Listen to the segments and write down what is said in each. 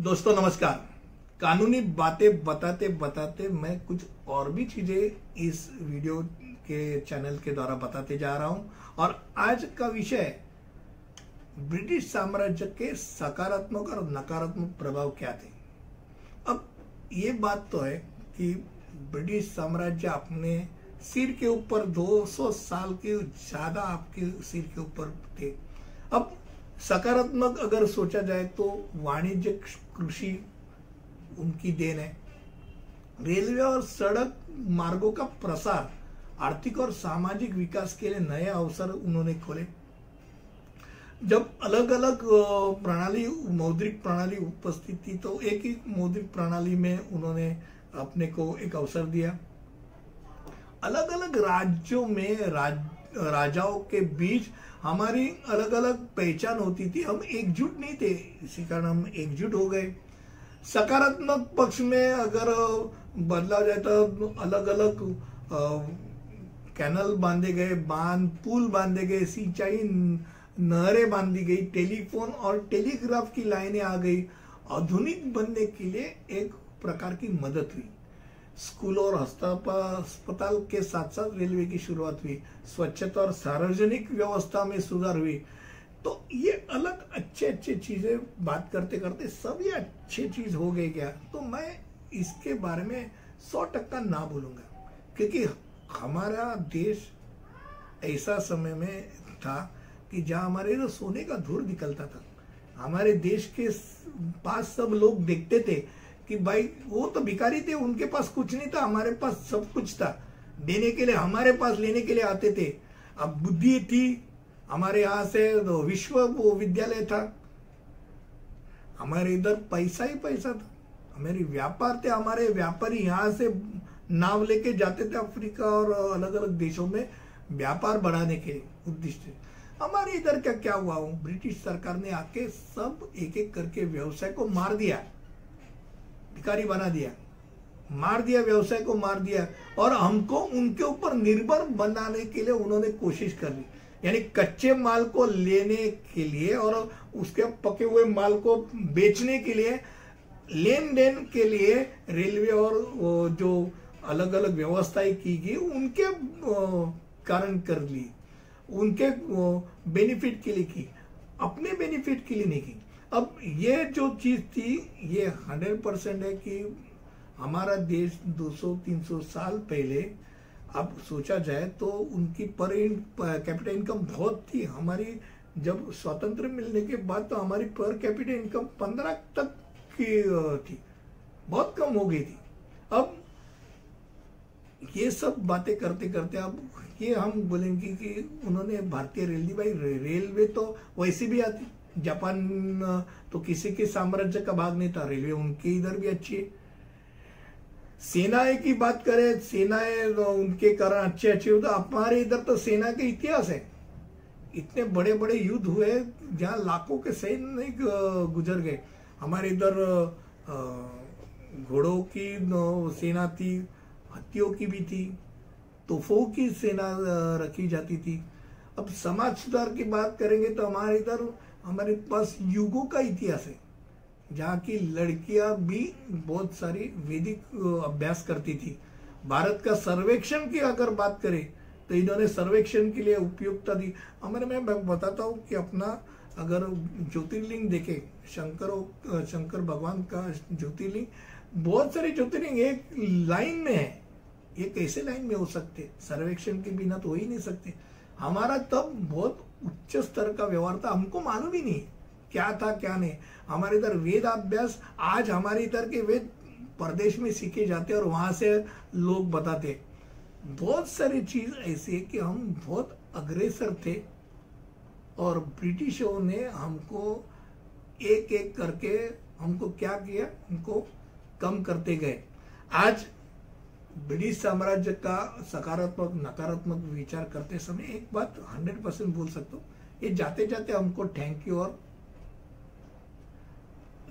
दोस्तों नमस्कार। कानूनी बातें बताते बताते मैं कुछ और भी चीजें इस वीडियो के चैनल के द्वारा बताते जा रहा हूं और आज का विषय ब्रिटिश साम्राज्य के सकारात्मक और नकारात्मक प्रभाव क्या थे। अब ये बात तो है कि ब्रिटिश साम्राज्य अपने सिर के ऊपर 200 साल के ज्यादा आपके सिर के ऊपर थे। अब सकारात्मक अगर सोचा जाए तो वाणिज्य कृषि उनकी देन है। रेलवे और सड़क मार्गों का प्रसार, आर्थिक और सामाजिक विकास के लिए नए अवसर उन्होंने खोले। जब अलग अलग प्रणाली मौद्रिक प्रणाली उपस्थित थी तो एक ही मौद्रिक प्रणाली में उन्होंने अपने को एक अवसर दिया। अलग अलग राज्यों में राजाओं के बीच हमारी अलग अलग पहचान होती थी, हम एकजुट नहीं थे, इसी कारण हम एकजुट हो गए। सकारात्मक पक्ष में अगर बदलाव जाए तो अलग अलग कैनल बांधे गए, बांध पुल बांधे गए, सिंचाई नहरें बांधी गई, टेलीफोन और टेलीग्राफ की लाइनें आ गई। आधुनिक बनने के लिए एक प्रकार की मदद हुई। स्कूल और अस्पताल के साथ साथ रेलवे की शुरुआत हुई। स्वच्छता और सार्वजनिक व्यवस्था में सुधार हुई। तो ये अलग अच्छे चीजें बात करते करते सब ये अच्छे चीज हो गए क्या, तो मैं इसके बारे में 100% ना बोलूंगा, क्योंकि हमारा देश ऐसा समय में था कि जहां हमारे जो सोने का धूर निकलता था। हमारे देश के पास सब लोग देखते थे कि भाई वो तो भिखारी थे, उनके पास कुछ नहीं था, हमारे पास सब कुछ था देने के लिए, हमारे पास लेने के लिए आते थे। अब बुद्धि थी, हमारे यहाँ से विश्व विद्यालय था, हमारे इधर पैसा ही पैसा था, हमारे व्यापार थे, हमारे व्यापारी यहाँ से नाव लेके जाते थे अफ्रीका और अलग अलग देशों में व्यापार बढ़ाने के उद्देश्य। हमारे इधर क्या हुआ, ब्रिटिश सरकार ने आके सब एक एक करके व्यवसाय को मार दिया, भिखारी बना दिया, मार दिया, व्यवसाय को मार दिया और हमको उनके ऊपर निर्भर बनाने के लिए उन्होंने कोशिश कर ली। यानी कच्चे माल को लेने के लिए और उसके पके हुए माल को बेचने के लिए, लेन देन के लिए रेलवे और जो अलग अलग व्यवस्थाएं की गई उनके कारण कर ली, उनके बेनिफिट के लिए की, अपने बेनिफिट के लिए नहीं की। अब ये जो चीज थी ये 100% है कि हमारा देश 200-300 साल पहले, अब सोचा जाए तो उनकी पर कैपिटल इनकम बहुत थी। हमारी जब स्वतंत्र मिलने के बाद तो हमारी पर कैपिटल इनकम 15 तक की थी, बहुत कम हो गई थी। अब ये सब बातें करते करते अब ये हम बोलेंगे कि उन्होंने भारतीय रेलवे तो वैसे भी आती, जापान तो किसी के साम्राज्य का भाग नहीं था, रेलवे उनके इधर भी अच्छी है। सेनाएं की बात करें, सेनाएं उनके कारण अच्छे होते, हमारे इधर तो सेना के इतिहास है, इतने बड़े बड़े युद्ध हुए जहां लाखों के सैनिक गुजर गए। हमारे इधर घोड़ों की सेना थी, हाथियों की भी थी, तोपों की सेना रखी जाती थी। अब समाज सुधार की बात करेंगे तो हमारे इधर हमारे पास युगों का इतिहास है, जहाँ की लड़कियां भी बहुत सारी वैदिक अभ्यास करती थी। भारत का सर्वेक्षण की अगर बात करें तो इन्होंने सर्वेक्षण के लिए उपयुक्ता दी। हमारे मैं बताता हूँ कि अपना अगर ज्योतिर्लिंग देखे, शंकर भगवान का ज्योतिर्लिंग, बहुत सारे ज्योतिर्लिंग एक लाइन में है। ये कैसे लाइन में हो सकते, सर्वेक्षण के बिना तो हो ही नहीं सकते। हमारा तब बहुत उच्च स्तर का व्यवहार था, हमको मालूम ही नहीं क्या था क्या नहीं। हमारे इधर वेद अभ्यास, आज हमारे इधर के वेद प्रदेश में सीखे जाते और वहां से लोग बताते। बहुत सारी चीज ऐसी है कि हम बहुत अग्रेसर थे और ब्रिटिशों ने हमको एक एक करके हमको क्या किया, हमको कम करते गए। आज ब्रिटिश साम्राज्य का सकारात्मक नकारात्मक विचार करते समय एक बात 100% बोल सकता हूँ, ये जाते जाते हमको थैंक यू और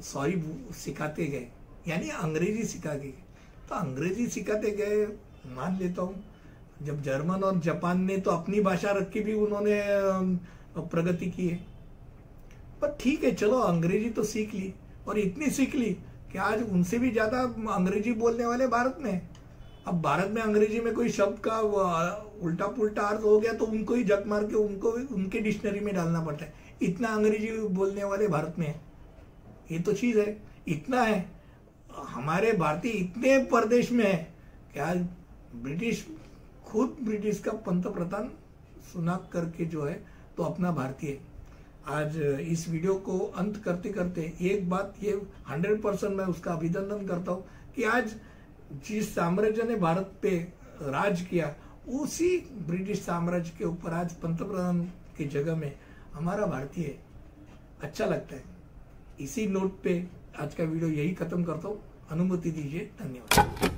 सॉरी सिखाते गए, यानी अंग्रेजी सिखा गए। तो अंग्रेजी सिखाते गए मान लेता हूँ। जब जर्मन और जापान ने तो अपनी भाषा रख के भी उन्होंने प्रगति की है, पर ठीक है चलो अंग्रेजी तो सीख ली और इतनी सीख ली कि आज उनसे भी ज्यादा अंग्रेजी बोलने वाले भारत में। अब भारत में अंग्रेजी में कोई शब्द का उल्टा पुल्टा अर्थ हो गया तो उनको ही झक मार के उनको उनके डिक्शनरी में डालना पड़ता है। इतना अंग्रेजी बोलने वाले भारत में है, ये तो चीज है, इतना है। हमारे भारतीय इतने प्रदेश में है कि आज ब्रिटिश का पंतप्रधान सुनाक करके जो है तो अपना भारतीय। आज इस वीडियो को अंत करते करते एक बात ये 100% मैं उसका अभिनंदन करता हूँ कि आज जिस साम्राज्य ने भारत पे राज किया उसी ब्रिटिश साम्राज्य के ऊपर आज पंतप्रधान की जगह में हमारा भारतीय अच्छा लगता है। इसी नोट पे आज का वीडियो यही खत्म करता हूँ। अनुमति दीजिए, धन्यवाद।